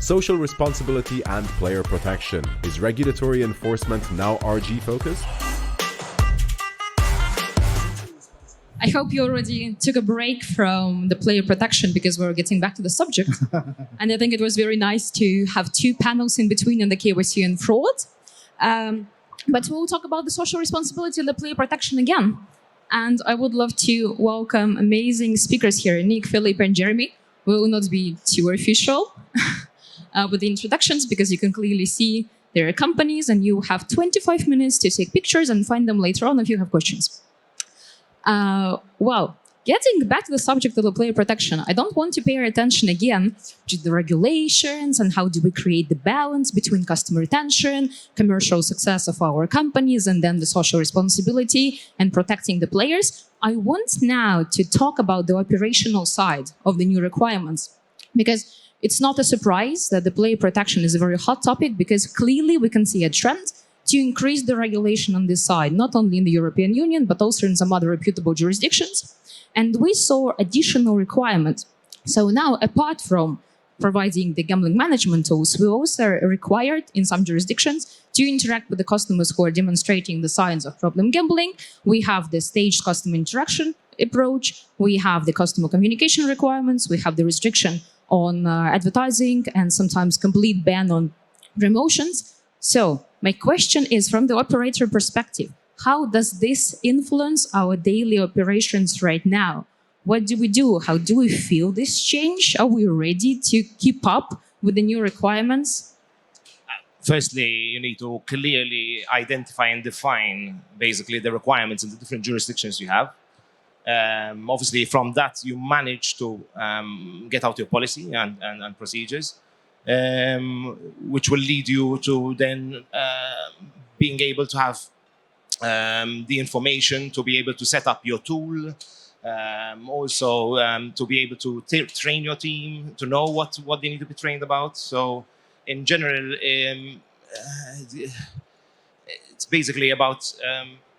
Social responsibility and player protection. Is regulatory enforcement now RG focused? I hope you already took a break from the player protection because we're getting back to the subject. And I think it was very nice to have two panels in between on the KYC and fraud. But we'll talk about the social responsibility and the player protection again. And I would love to welcome amazing speakers here, Nick, Filippo, and Jeremy. We will not be too official with the introductions because you can clearly see their companies and you have 25 minutes to take pictures and find them later on if you have questions. Well, getting back to the subject of the player protection, I don't want to pay our attention again to the regulations and how do we create the balance between customer retention, commercial success of our companies, and then the social responsibility and protecting the players. I want now to talk about the operational side of the new requirements, because it's not a surprise that the player protection is a very hot topic, because clearly we can see a trend to increase the regulation on this side, not only in the European Union, but also in some other reputable jurisdictions. And we saw additional requirements. So now, apart from providing the gambling management tools, we also are required in some jurisdictions to interact with the customers who are demonstrating the signs of problem gambling. We have the staged customer interaction approach. We have the customer communication requirements. We have the restriction on advertising and sometimes complete ban on promotions. So my question is, from the operator perspective, how does this influence our daily operations right now? What do we do? How do we feel this change? Are we ready to keep up with the new requirements? Firstly, you need to clearly identify and define basically the requirements in the different jurisdictions you have. Obviously, from that, you manage to get out your policy and procedures, which will lead you to then being able to have the information to be able to set up your tool, also to be able to train your team, to know what they need to be trained about. So in general, it's basically about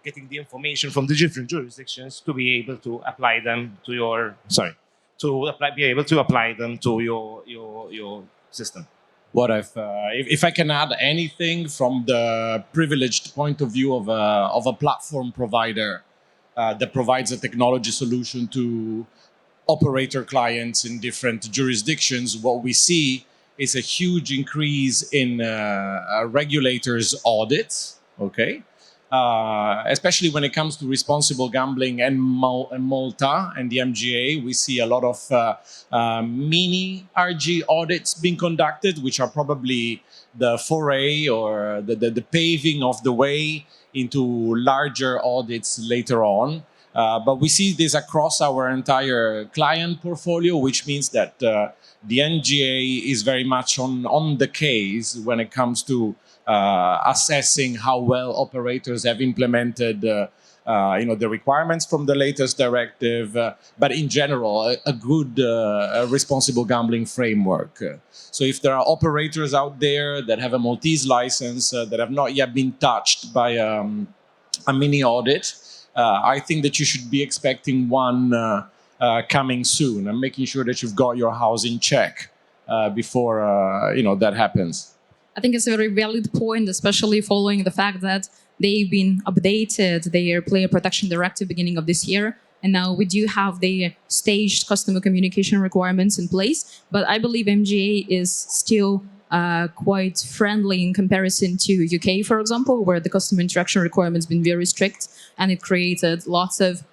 getting the information from the different jurisdictions to be able to apply them to your, be able to apply them to your system. What if I can add anything from the privileged point of view of a platform provider that provides a technology solution to operator clients in different jurisdictions, what we see is a huge increase in regulators' audits, okay? Especially when it comes to responsible gambling and Malta and the MGA, we see a lot of mini RG audits being conducted, which are probably the foray or the paving of the way into larger audits later on. But we see this across our entire client portfolio, which means that the MGA is very much on the case when it comes to assessing how well operators have implemented the requirements from the latest directive, but in general, a good responsible gambling framework. So if there are operators out there that have a Maltese license that have not yet been touched by a mini audit, I think that you should be expecting one coming soon and making sure that you've got your house in check before that happens. I think it's a very valid point, especially following the fact that they've been updated their player protection directive beginning of this year. And now we do have the staged customer communication requirements in place. But I believe MGA is still quite friendly in comparison to UK, for example, where the customer interaction requirements been very strict, and it created lots of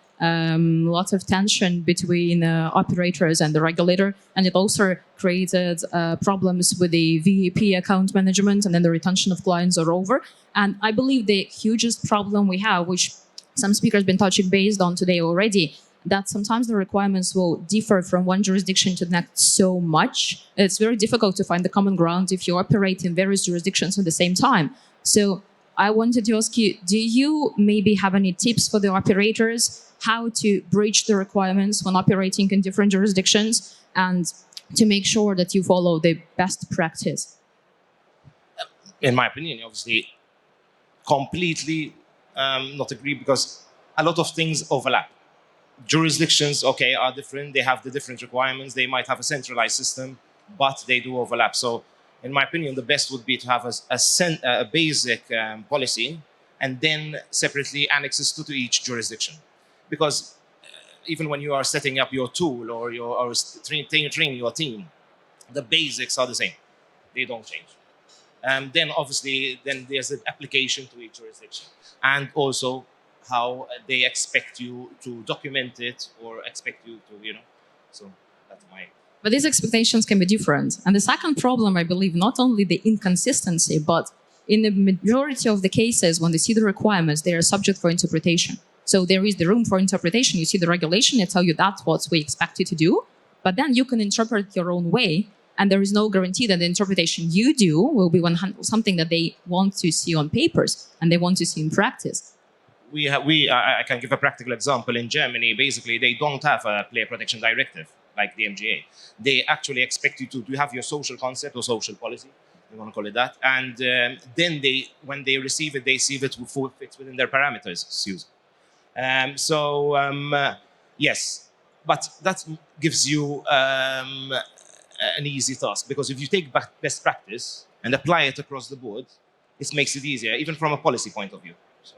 tension between operators and the regulator, and it also created problems with the VAP account management, and then the retention of clients are over. And I believe the hugest problem we have, which some speakers have been touching based on today already, that sometimes the requirements will differ from one jurisdiction to the next so much. It's very difficult to find the common ground if you operate in various jurisdictions at the same time. So I wanted to ask you, do you maybe have any tips for the operators how to bridge the requirements when operating in different jurisdictions and to make sure that you follow the best practice? In my opinion, obviously, completely not agree, because a lot of things overlap. Jurisdictions, are different. They have the different requirements. They might have a centralized system, but they do overlap. So in my opinion, the best would be to have a basic policy and then separately annexes to each jurisdiction. Because even when you are setting up your tool or training your team, the basics are the same. They don't change. Then obviously, then there's an application to each jurisdiction. And also how they expect you to document it or expect you to, so that's my... But these expectations can be different. And the second problem, I believe, not only the inconsistency, but in the majority of the cases, when they see the requirements, they are subject for interpretation. So there is the room for interpretation. You see the regulation, they tell you that's what we expect you to do, but then you can interpret your own way, and there is no guarantee that the interpretation you do will be something that they want to see on papers and they want to see in practice. I can give a practical example. In Germany, basically, they don't have a player protection directive like the MGA. They actually expect you to have your social concept or social policy, you want to call it that, and then when they receive it, they see if it fits within their parameters. Yes, but that gives you an easy task, because if you take best practice and apply it across the board, it makes it easier, even from a policy point of view. So.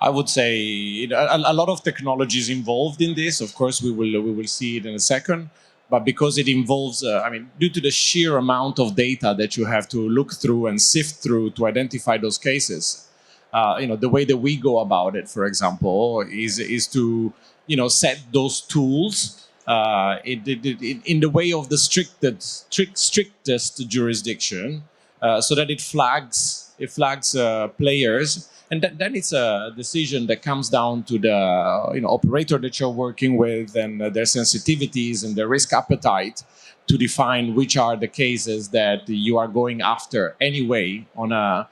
I would say a lot of technology is involved in this. Of course, we will see it in a second. But because it involves, due to the sheer amount of data that you have to look through and sift through to identify those cases, the way that we go about it, for example, is to, set those tools in the way of the strictest jurisdiction, so that it flags players. And then it's a decision that comes down to the operator that you're working with and their sensitivities and their risk appetite to define which are the cases that you are going after anyway on a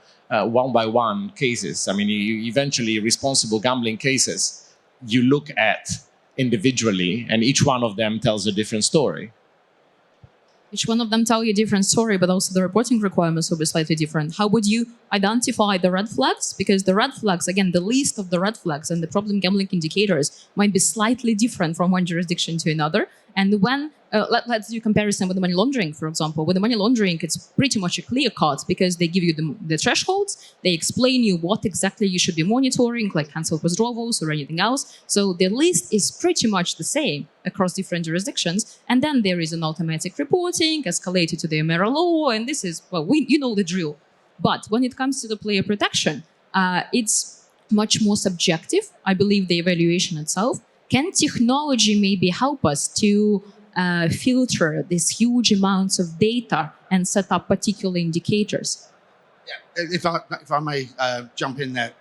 one-by-one cases. I mean, eventually responsible gambling cases, you look at individually, and each one of them tells a different story. Each one of them tell you a different story, but also the reporting requirements will be slightly different. How would you identify the red flags? Because the red flags, again, the list of the red flags and the problem gambling indicators might be slightly different from one jurisdiction to another. And when, let's do a comparison with the money laundering, for example. With the money laundering, it's pretty much a clear cut, because they give you the thresholds, they explain you what exactly you should be monitoring, like cancelled withdrawals or anything else. So the list is pretty much the same across different jurisdictions. And then there is an automatic reporting escalated to the MLRO, and this is, well, you know the drill. But when it comes to the player protection, it's much more subjective, I believe, the evaluation itself. Can technology maybe help us to filter these huge amounts of data and set up particular indicators? Yeah, if I may jump in there.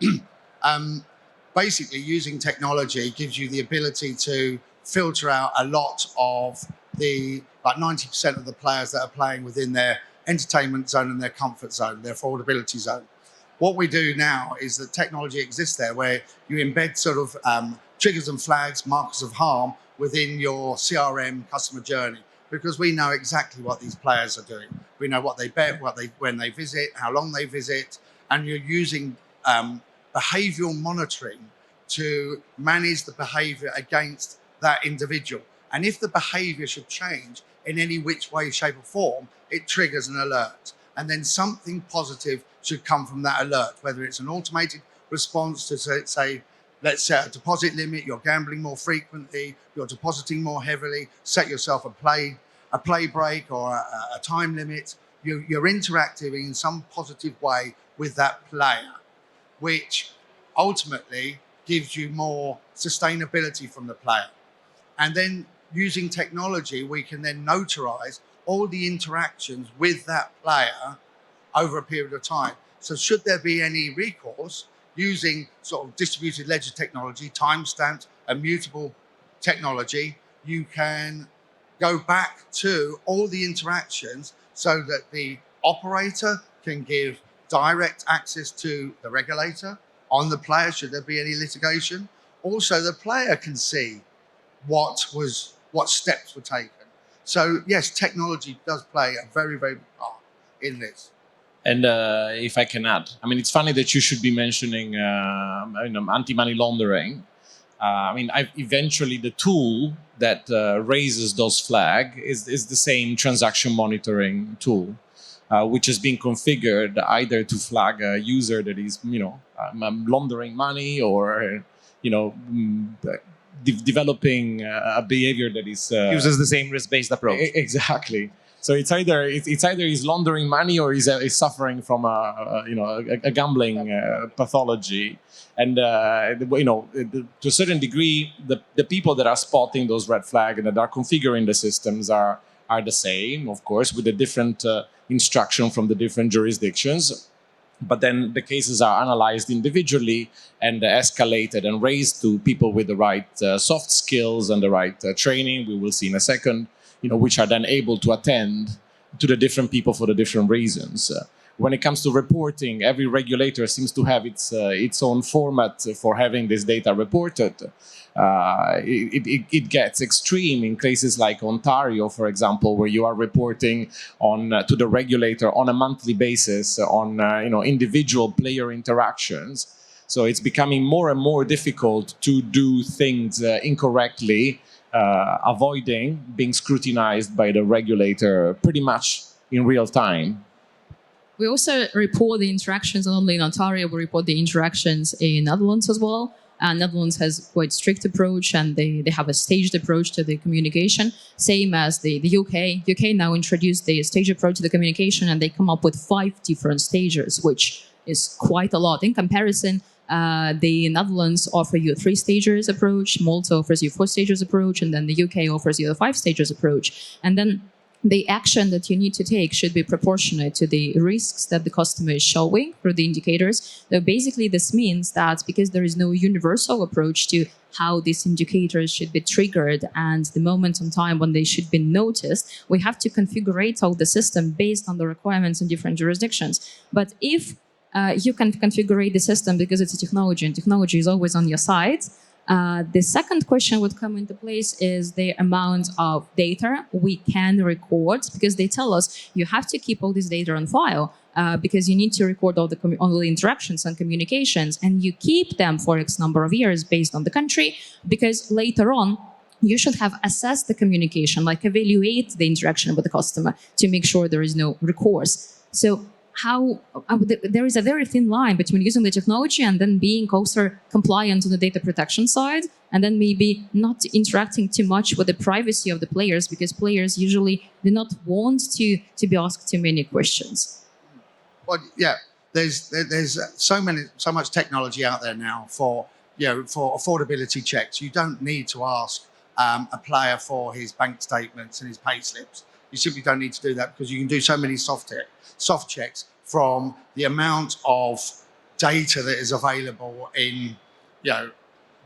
Basically, using technology gives you the ability to filter out a lot of like 90% of the players that are playing within their entertainment zone and their comfort zone, their affordability zone. What we do now is that technology exists there where you embed sort of triggers and flags, markers of harm within your CRM customer journey, because we know exactly what these players are doing. We know what they bet, when they visit, how long they visit, and you're using behavioural monitoring to manage the behaviour against that individual. And if the behaviour should change in any which way, shape or form, it triggers an alert. And then something positive should come from that alert, whether it's an automated response to say, let's set a deposit limit, you're gambling more frequently, you're depositing more heavily, set yourself a play break or a time limit. You're interacting in some positive way with that player, which ultimately gives you more sustainability from the player. And then using technology, we can then notarize all the interactions with that player over a period of time. So should there be any recourse, using sort of distributed ledger technology, timestamped, immutable technology, you can go back to all the interactions so that the operator can give direct access to the regulator on the player, should there be any litigation. Also, the player can see what steps were taken. So yes, technology does play a very, very big part in this. And if I can add, I mean, it's funny that you should be mentioning anti-money laundering. Eventually the tool that raises those flags is the same transaction monitoring tool. which has been configured either to flag a user that is, laundering money or, developing a behavior that is Uses the same risk-based approach. Exactly. So it's either he's laundering money or he's suffering from a gambling pathology, and to a certain degree, the people that are spotting those red flags and that are configuring the systems are the same, of course, with a different instruction from the different jurisdictions. But then the cases are analyzed individually and escalated and raised to people with the right soft skills and the right training. We will see in a second. Which are then able to attend to the different people for the different reasons. When it comes to reporting, every regulator seems to have its own format for having this data reported. It gets extreme in places like Ontario, for example, where you are reporting to the regulator on a monthly basis on individual player interactions. So it's becoming more and more difficult to do things incorrectly. Avoiding being scrutinized by the regulator pretty much in real time. We also report the interactions not only in Ontario, we report the interactions in Netherlands as well. Netherlands has quite strict approach, and they have a staged approach to the communication, same as the UK. UK now introduced the staged approach to the communication, and they come up with 5 different stages, which is quite a lot. In comparison, the Netherlands offer you a 3 stages approach, Malta offers you 4 stages approach, and then the UK offers you a 5 stages approach. And then the action that you need to take should be proportionate to the risks that the customer is showing through the indicators. So basically, this means that because there is no universal approach to how these indicators should be triggered and the moment in time when they should be noticed, we have to configure all the system based on the requirements in different jurisdictions. But if you can configure the system because it's a technology and technology is always on your side. The second question would come into place is the amount of data we can record, because they tell us you have to keep all this data on file because you need to record all the interactions and communications, and you keep them for X number of years based on the country, because later on you should have assessed the communication, like evaluate the interaction with the customer to make sure there is no recourse. So there is a very thin line between using the technology and then being also compliant on the data protection side, and then maybe not interacting too much with the privacy of the players, because players usually do not want to be asked too many questions. Well, yeah, there's so much technology out there now for affordability checks. You don't need to ask a player for his bank statements and his pay slips. You simply don't need to do that, because you can do so many soft checks from the amount of data that is available in,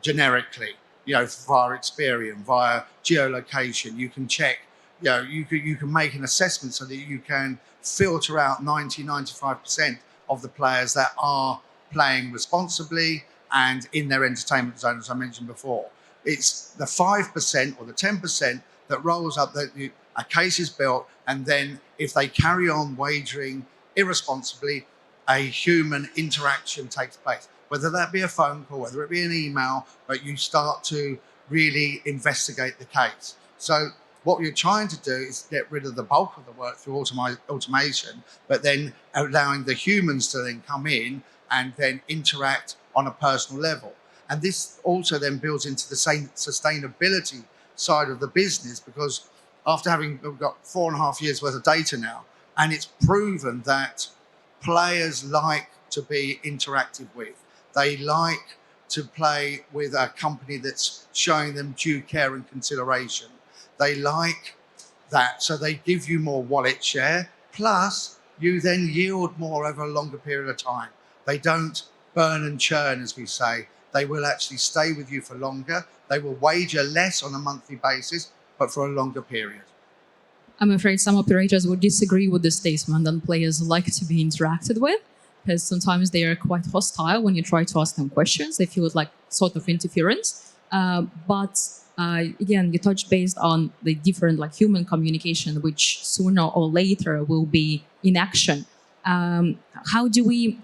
generically, via Experian, via geolocation. You can check, you can make an assessment so that you can filter out 95% of the players that are playing responsibly and in their entertainment zone, as I mentioned before. It's the 5% or the 10% that rolls up that a case is built, and then if they carry on wagering irresponsibly, a human interaction takes place. Whether that be a phone call, whether it be an email, but you start to really investigate the case. So what you're trying to do is get rid of the bulk of the work through automation, but then allowing the humans to then come in and then interact on a personal level. And this also then builds into the same sustainability side of the business, because after we've got 4.5 years worth of data now, and it's proven that players like to be interacted with. They like to play with a company that's showing them due care and consideration. They like that, so they give you more wallet share, plus you then yield more over a longer period of time. They don't burn and churn, as we say. They will actually stay with you for longer. They will wager less on a monthly basis, but for a longer period. I'm afraid some operators would disagree with this statement that players like to be interacted with, because sometimes they are quite hostile when you try to ask them questions. They feel like sort of interference. Again, you touched based on the different human communication, which sooner or later will be in action. How do we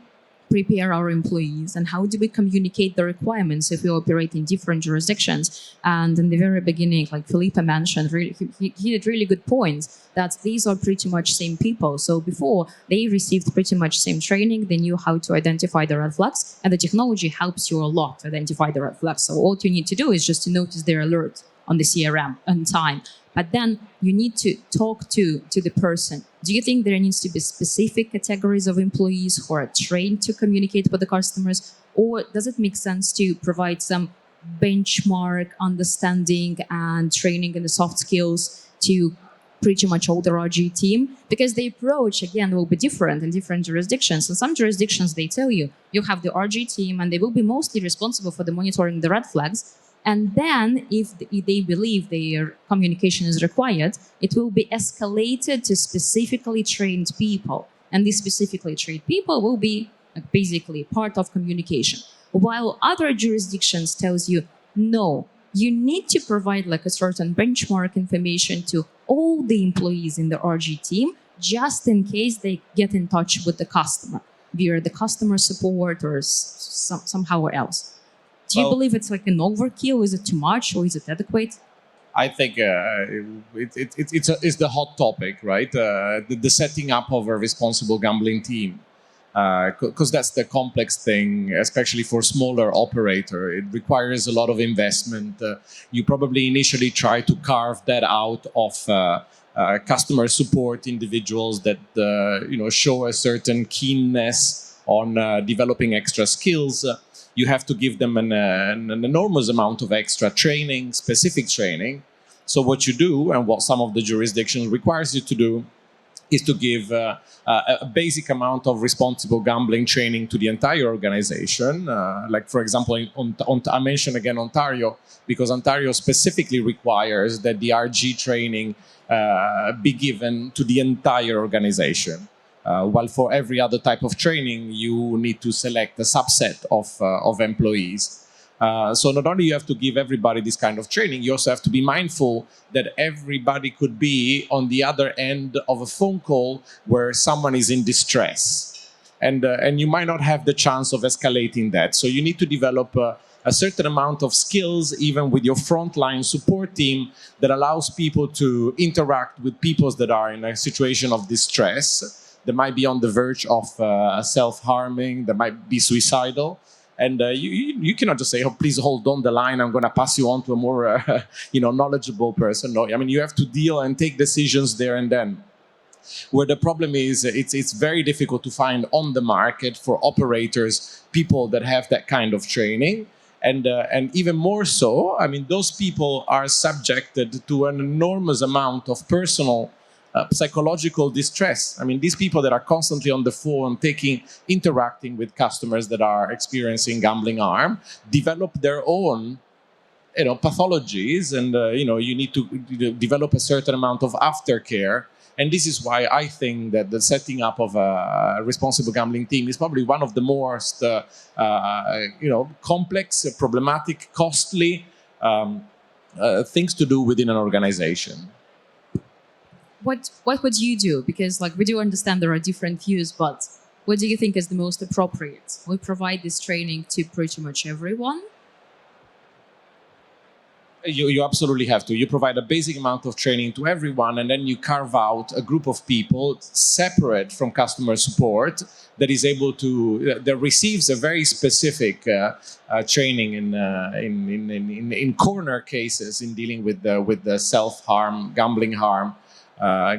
prepare our employees, and how do we communicate the requirements if we operate in different jurisdictions? And in the very beginning, like Filippo mentioned, really, he had really good points that these are pretty much same people. So before, they received pretty much same training, they knew how to identify the red flags, and the technology helps you a lot to identify the red flags. So all you need to do is just to notice their alert on the CRM on time. But then you need to talk to the person. Do you think there needs to be specific categories of employees who are trained to communicate with the customers? Or does it make sense to provide some benchmark understanding and training in the soft skills to pretty much all the RG team? Because the approach, again, will be different in different jurisdictions. In some jurisdictions, they tell you, you have the RG team and they will be mostly responsible for the monitoring the red flags. And then if they believe their communication is required, it will be escalated to specifically trained people. And these specifically trained people will be basically part of communication. While other jurisdictions tells you, no, you need to provide like a certain benchmark information to all the employees in the RG team, just in case they get in touch with the customer via the customer support or somehow else. Do you believe it's like an overkill? Is it too much or is it adequate? I think it's the hot topic, right? The setting up of a responsible gambling team. Because that's the complex thing, especially for smaller operator. It requires a lot of investment. You probably initially try to carve that out of customer support individuals that show a certain keenness on developing extra skills. You have to give them an enormous amount of extra training, specific training. So what you do, and what some of the jurisdictions requires you to do, is to give a basic amount of responsible gambling training to the entire organization. Like, for example, I mentioned again Ontario, because Ontario specifically requires that the RG training be given to the entire organization. While for every other type of training, you need to select a subset of employees. So not only you have to give everybody this kind of training, you also have to be mindful that everybody could be on the other end of a phone call where someone is in distress. And you might not have the chance of escalating that. So you need to develop a certain amount of skills, even with your frontline support team, that allows people to interact with people that are in a situation of distress. They might be on the verge of self-harming, they might be suicidal. And you cannot just say, oh, please hold on the line, I'm going to pass you on to a more knowledgeable person. No, I mean, you have to deal and take decisions there and then. Where the problem is, it's very difficult to find on the market for operators people that have that kind of training. And even more so, I mean, those people are subjected to an enormous amount of personal psychological distress. I mean, these people that are constantly on the phone, interacting with customers that are experiencing gambling harm, develop their own, pathologies, and you need to develop a certain amount of aftercare. And this is why I think that the setting up of a responsible gambling team is probably one of the most, complex, problematic, costly things to do within an organization. What would you do? Because we do understand there are different views, but what do you think is the most appropriate? We provide this training to pretty much everyone? You absolutely have to. You provide a basic amount of training to everyone, and then you carve out a group of people separate from customer support that is able to that receives a very specific training in corner cases in dealing with the self-harm, gambling harm.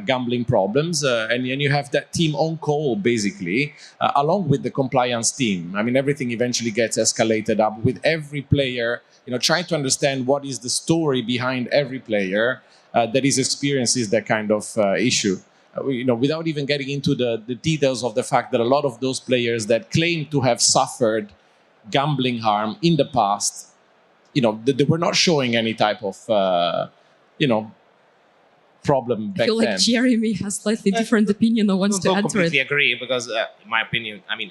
Gambling problems, and you have that team on call, basically, along with the compliance team. I mean, everything eventually gets escalated up with every player, trying to understand what is the story behind every player that is experiences that kind of issue. Without even getting into the details of the fact that a lot of those players that claim to have suffered gambling harm in the past, they were not showing any type of, problem back I feel like then. Jeremy has slightly different opinion or wants to I add to completely it. agree, because in my opinion, I mean,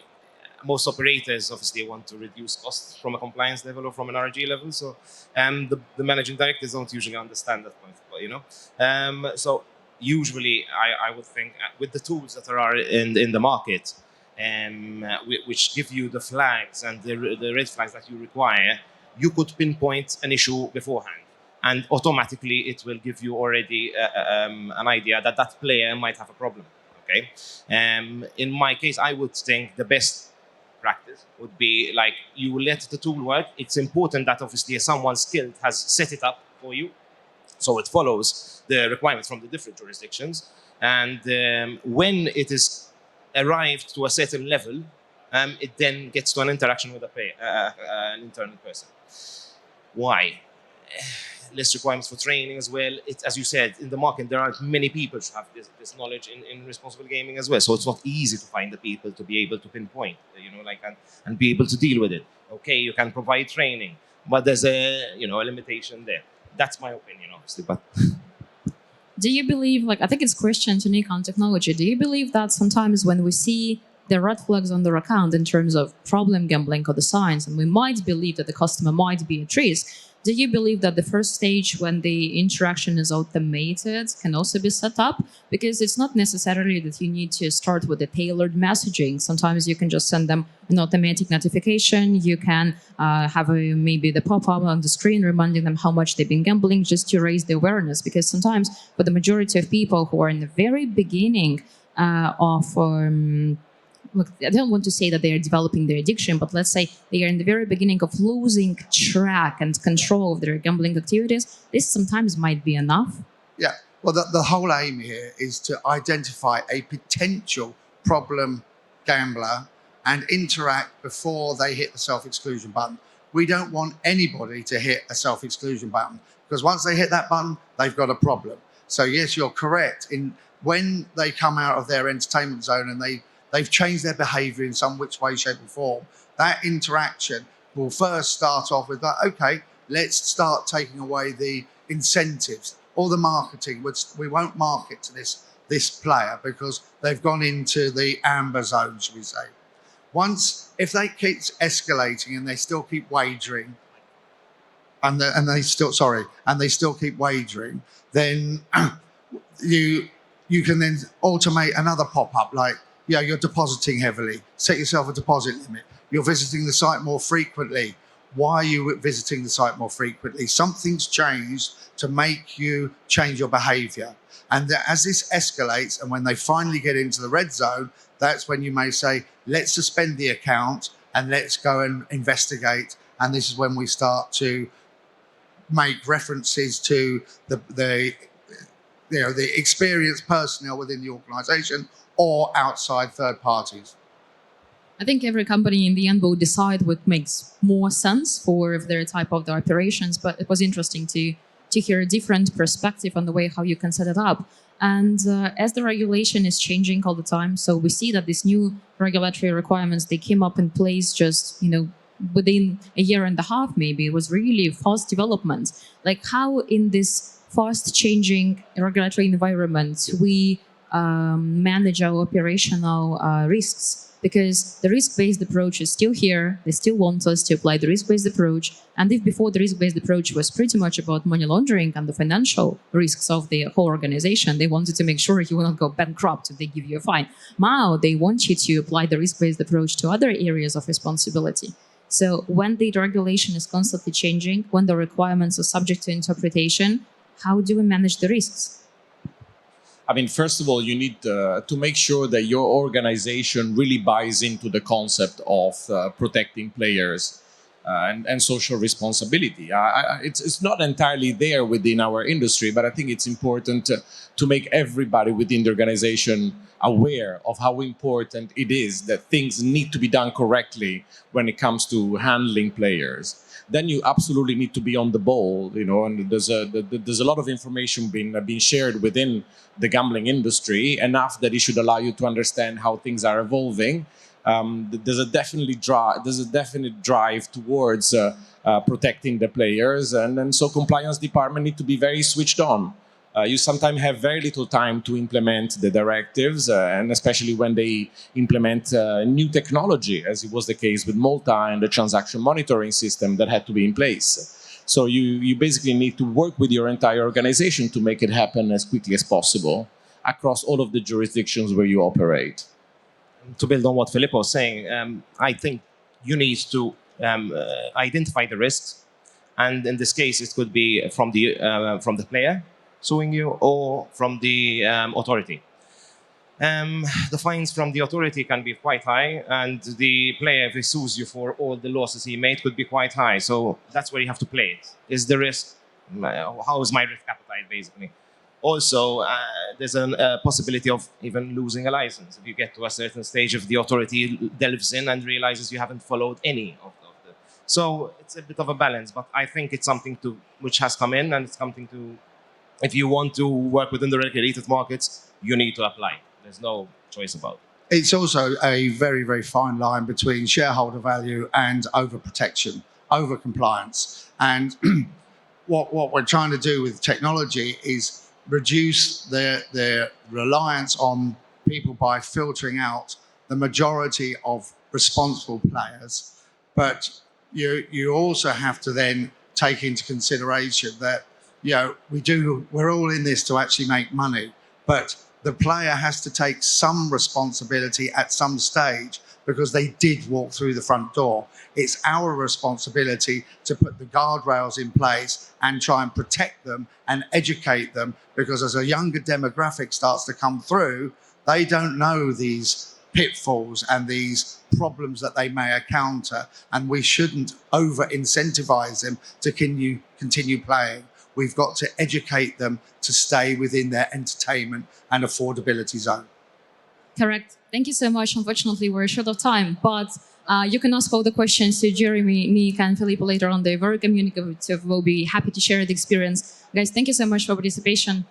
most operators obviously want to reduce costs from a compliance level or from an RG level. So the managing directors don't usually understand that point, so usually I would think with the tools that are in the market, which give you the flags and the red flags that you require, you could pinpoint an issue beforehand. And automatically it will give you already an idea that that player might have a problem. Okay. In my case, I would think the best practice would be like you let the tool work. It's important that obviously someone skilled has set it up for you, so it follows the requirements from the different jurisdictions. And when it is arrived to a certain level, it then gets to an interaction with an internal person. Why? Less requirements for training as well. As you said, in the market, there aren't many people who have this knowledge in responsible gaming as well. So it's not easy to find the people to be able to pinpoint, and be able to deal with it. Okay, you can provide training, but there's a limitation there. That's my opinion, obviously. But do you believe, I think it's question to Nick on technology, do you believe that sometimes when we see the red flags on their account in terms of problem gambling or the signs, and we might believe that the customer might be at risk, do you believe that the first stage when the interaction is automated can also be set up? Because it's not necessarily that you need to start with a tailored messaging. Sometimes you can just send them an automatic notification. You can have maybe the pop-up on the screen reminding them how much they've been gambling, just to raise the awareness. Because sometimes for the majority of people who are in the very beginning look, I don't want to say that they are developing their addiction, but let's say they are in the very beginning of losing track and control of their gambling activities. This sometimes might be enough. Yeah. Well, the whole aim here is to identify a potential problem gambler and interact before they hit the self-exclusion button. We don't want anybody to hit a self-exclusion button, because once they hit that button, they've got a problem. So yes, you're correct. When they come out of their entertainment zone and they've changed their behavior in some which way, shape or form, that interaction will first start off with okay, let's start taking away the incentives, all the marketing, which we won't market to this player because they've gone into the amber zone, shall we say. If they keep escalating and they still keep wagering, and they still keep wagering, then you can then automate another pop-up like, you're depositing heavily. Set yourself a deposit limit. You're visiting the site more frequently. Why are you visiting the site more frequently? Something's changed to make you change your behavior. And as this escalates, and when they finally get into the red zone, that's when you may say, let's suspend the account and let's go and investigate. And this is when we start to make references to the experienced personnel within the organisation or outside third parties. I think every company in the end will decide what makes more sense for their type of the operations, but it was interesting to hear a different perspective on the way how you can set it up. And as the regulation is changing all the time, so we see that these new regulatory requirements, they came up in place just, within a year and a half, maybe. It was really fast development. Like how in this fast changing regulatory environment, we manage our operational risks, because the risk-based approach is still here. They still want us to apply the risk-based approach. And if before the risk-based approach was pretty much about money laundering and the financial risks of the whole organization, they wanted to make sure you will not go bankrupt if they give you a fine. Now they want you to apply the risk-based approach to other areas of responsibility. So when the regulation is constantly changing, when the requirements are subject to interpretation, how do we manage the risks? I mean, first of all, you need to make sure that your organization really buys into the concept of protecting players and social responsibility. It's not entirely there within our industry, but I think it's important to make everybody within the organization aware of how important it is that things need to be done correctly when it comes to handling players. Then you absolutely need to be on the ball, and there's a lot of information being shared within the gambling industry, enough that it should allow you to understand how things are evolving. There's a definite drive towards protecting the players, and so compliance department need to be very switched on. You sometimes have very little time to implement the directives, and especially when they implement new technology, as it was the case with Malta and the transaction monitoring system that had to be in place. So you basically need to work with your entire organization to make it happen as quickly as possible across all of the jurisdictions where you operate. to build on what Filippo was saying, I think you need to identify the risks, and in this case, it could be from the player suing you or from the authority. The fines from the authority can be quite high, and the player, if he sues you for all the losses he made, could be quite high. So that's where you have to play it. Is the risk, how is my risk appetite, basically? Also, there's a possibility of even losing a license. If you get to a certain stage, if the authority delves in and realizes you haven't followed any of the... So it's a bit of a balance, but I think it's something which has come in, and it's something to, if you want to work within the regulated markets, you need to apply. There's no choice about it. It's also a very, very fine line between shareholder value and overprotection, over-compliance. And what we're trying to do with technology is reduce their reliance on people by filtering out the majority of responsible players. But you also have to then take into consideration that, you know, we're all in this to actually make money, but the player has to take some responsibility at some stage because they did walk through the front door. It's our responsibility to put the guardrails in place and try and protect them and educate them, because as a younger demographic starts to come through, they don't know these pitfalls and these problems that they may encounter, and we shouldn't over-incentivize them to continue playing. We've got to educate them to stay within their entertainment and affordability zone. Correct. Thank you so much. Unfortunately, we're short of time, but you can ask all the questions to Jeremy, Nick, and Filippo later on. They're very communicative. We'll be happy to share the experience. Guys, thank you so much for participation.